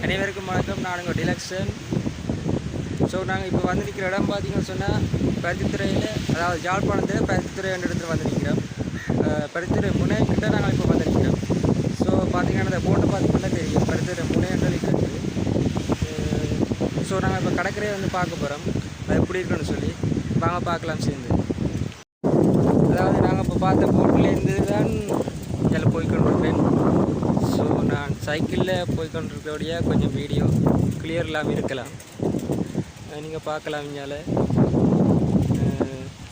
அனைவருக்கும் வணக்கம். நான் உங்கள் டிலக்ஷன். ஸோ நாங்கள் இப்போ வந்து நிற்கிற இடம் பார்த்தீங்கன்னு சொன்னால் பருத்தித்துறையில், அதாவது யாழ்ப்பாணத்தில் பருத்தித்துறை என்ற இடத்துல வந்து நிற்கிறோம். பருத்தித்துறை முனை கிட்ட நாங்கள் இப்போ வந்து நிற்கிறோம். ஸோ பார்த்தீங்கன்னா இந்த போட்டை பார்த்தீங்கன்னா தெரியும், பருத்தித்துறை முனை என்ற இருக்குது. ஸோ நாங்கள் இப்போ கடற்கரையை வந்து பார்க்க போகிறோம், அது எப்படி இருக்குன்னு சொல்லி வாங்க பார்க்கலாம் சேர்ந்து. அதாவது நாங்கள் இப்போ பார்த்த போட்லேருந்து தான் இதில் போய்கொண்டிருக்கேன். ஸோ நான் சைக்கிளில் போய்கொண்டிருக்கிறபடியா கொஞ்சம் வீடியோ கிளியர் இல்லாமல் இருக்கலாம், நீங்கள் பார்க்கலாம்.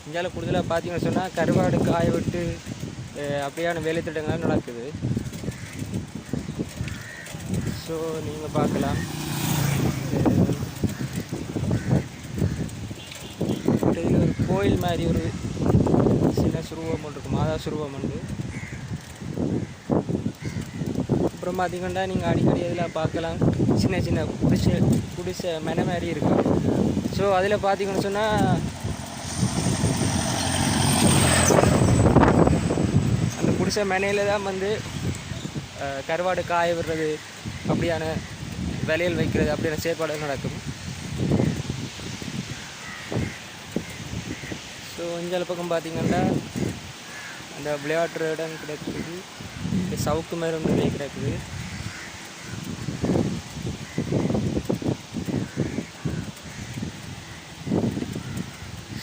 இங்கால கூடுதலாக பார்த்தீங்கன்னு சொன்னால் கருவாடு காய விட்டு அப்படியான வேலை திட்டங்கள்லாம் நடக்குது. ஸோ நீங்கள் பார்க்கலாம். இதில் ஒரு கோயில் மாதிரி ஒரு சின்ன சுருவம் ஒன்று இருக்குது, மாதா சுருவம் உண்டு. அப்புறம் பார்த்திங்கன்னா நீங்கள் அடிக்கடி இதில் பார்க்கலாம், சின்ன சின்ன குடிசை மனை மாதிரி இருக்கும். ஸோ அதில் பார்த்திங்கன்னு சொன்னால் அந்த குடிசை மனையில் தான் வந்து கருவாடு காய விடுறது, அப்படியான விலையில் வைக்கிறது, அப்படியான செயற்பாடுகள் நடக்கும். ஸோ இஞ்சால பக்கம் பார்த்திங்கன்னா அந்த விளையாட்டுற இடம் கிடக்குது, சவுக்கு மரம் நிறைய கிடக்குது.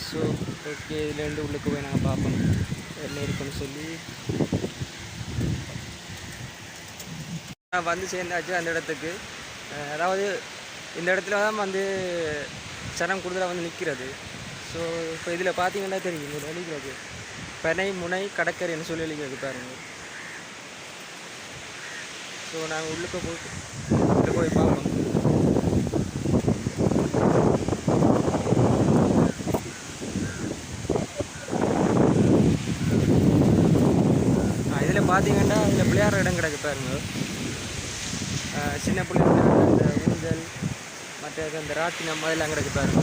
ஸோ ஓகே, இதுலேருந்து உள்ளுக்கு போய் நாங்கள் பார்ப்போம் என்ன இருக்குன்னு சொல்லி. நான் வந்து சேர்ந்தாச்சு அந்த இடத்துக்கு. அதாவது இந்த இடத்துல தான் வந்து சனம் கூடுதலாக வந்து நிற்கிறது. ஸோ இப்போ இதில் பார்த்தீங்கன்னா தெரியும், ஒரு எழுதிக்கிறது பனை முனை கடற்கரைன்னு சொல்லி எழுதிக்கிறது பாருங்கள். ஸோ நாங்கள் உள்ளுக்கு போய் பார்ப்போம். இதில் பார்த்தீங்கன்னா இதில் விளையாடுற இடம் கிடக்கு பாருங்க. சின்ன பிள்ளைங்க அந்த ஊஞ்சல், மற்ற அந்த ராட்டினம் அதெல்லாம் கிடக்கு பாருங்க.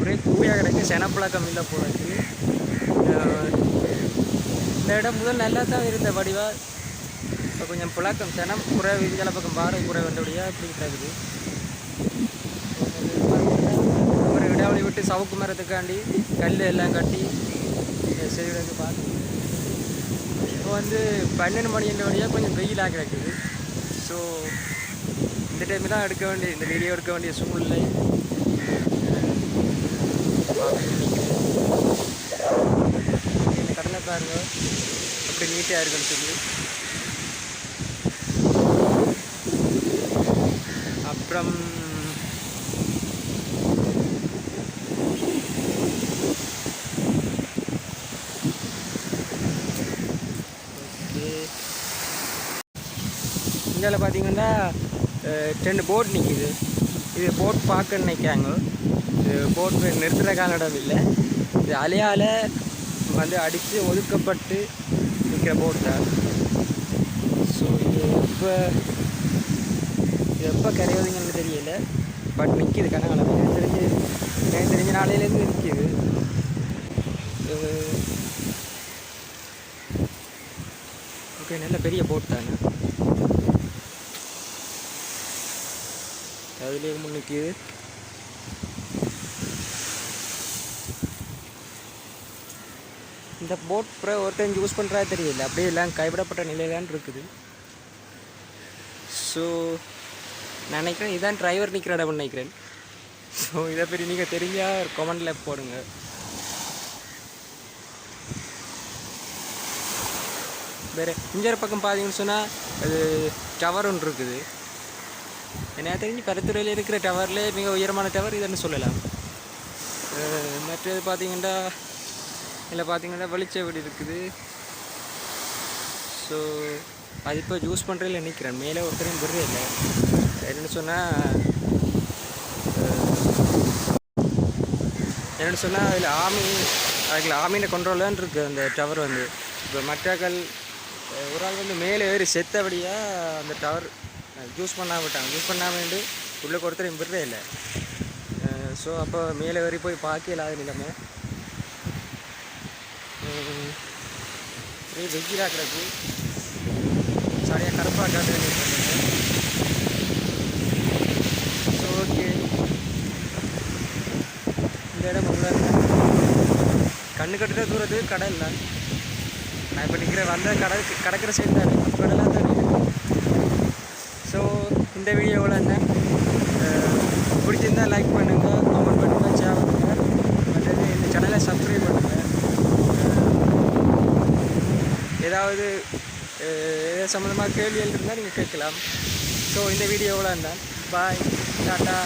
ஒரே கூவியாக கிடக்கு, செனப்பழக்கம் இல்லை போலக்கு. இந்த இடம் முதல் நல்லா தான் இருந்த வடிவா, இப்போ கொஞ்சம் புழக்கம் சனம் குறைவு, இஞ்சால பக்கம் பாறை குறை வந்தபடியாக இப்படி கிடக்குது. ஒரு இடைவெளி விட்டு சவுக்கு மரத்துக்காண்டி கல் எல்லாம் கட்டி செய்கிறது பார்த்து. இப்போ வந்து 12 மணின்ற வழியாக கொஞ்சம் வெயிலாக கிடக்குது. ஸோ இந்த டைமில் தான் இந்த வீடியோ எடுக்க வேண்டிய சூழ்நிலை. இந்த கடலை பாருங்க அப்படி நீட்டாக இருக்குன்னு சொல்லி. அப்புறம் இங்கே பார்த்தீங்கன்னா 2 போட் நிற்கிது. இது போட் பார்க்க நினைக்காங்க. இது போட் நிறுத்துகிற காலம் இல்லை, இது அலையால் வந்து அடித்து ஒதுக்கப்பட்டு நிற்கிற போட் தான். ஸோ இது எப்போ கரையுதுங்கன்னு தெரியல, பட் நிற்கிது கனகாலம். எனக்கு தெரிஞ்ச நாளையிலேருந்து நிற்கிது. ஓகே, நல்ல பெரிய போட் தானே. அதுலேயே முன்னிக்குது. இந்த போட் ஒரு டைம் யூஸ் பண்ணுறா தெரியல, அப்படியே எல்லாம் கைவிடப்பட்ட நிலையிலான் இருக்குது. ஸோ நான் நினைக்கிறேன் இதான் டிரைவர் நிற்கிற இடம் நினைக்கிறேன். ஸோ இதை பற்றி நீங்கள் தெரிஞ்சால் கமெண்டில் போடுங்க. வேறு இஞ்சர பக்கம் பார்த்தீங்கன்னு சொன்னால் அது டவர் ஒன்று இருக்குது. எனக்கு தெரிஞ்சு பருத்துறையில் இருக்கிற டவர்லேயே மிக உயரமான டவர் இதுன்னு சொல்லலாம். மற்றது பார்த்திங்கன்னா இதில் பார்த்திங்கன்னா வெளிச்ச வீடு இருக்குது. ஸோ அது இப்போ யூஸ் பண்ணுறதில்ல நிற்கிறேன். மேலே ஒருத்தரையும் விடுறே இல்லை. என்னென்னு சொன்னால் அதில் அதுக்கு ஆமின கண்ட்ரோலான் இருக்குது அந்த டவர் வந்து. இப்போ மற்றாக்கள் ஒரு ஆள் வந்து மேலே ஏறி செத்தபடியாக அந்த டவர் யூஸ் பண்ணாமல் உள்ளே ஒருத்தரையும் விடுறே இல்லை. ஸோ அப்போ மேலே ஏறி போய் பார்க்க இல்லாத நிலைமை. வெயிலாக கிடக்கு, சரியாக கருப்பாக காட்டு. கண்ணு கட்டுற தூரத்துக்கு கடல் தான். நான் இப்போ நிற்கிற வந்த கடற்கரை சைடு தானே, கடலாக தானே. ஸோ இந்த வீடியோவில் என்ன பிடிச்சிருந்தால் லைக் பண்ணுங்கள், கமெண்ட் பண்ணுங்கள், ஷேர் பண்ணுங்கள், மற்றது இந்த சேனலை சப்ஸ்கிரைப் பண்ணுங்கள். ஏதாவது சம்மந்தமாக கேள்விகள் இருந்தால் நீங்கள் கேட்கலாம். ஸோ இந்த வீடியோவில் என்ன, பாய், டாட்டா.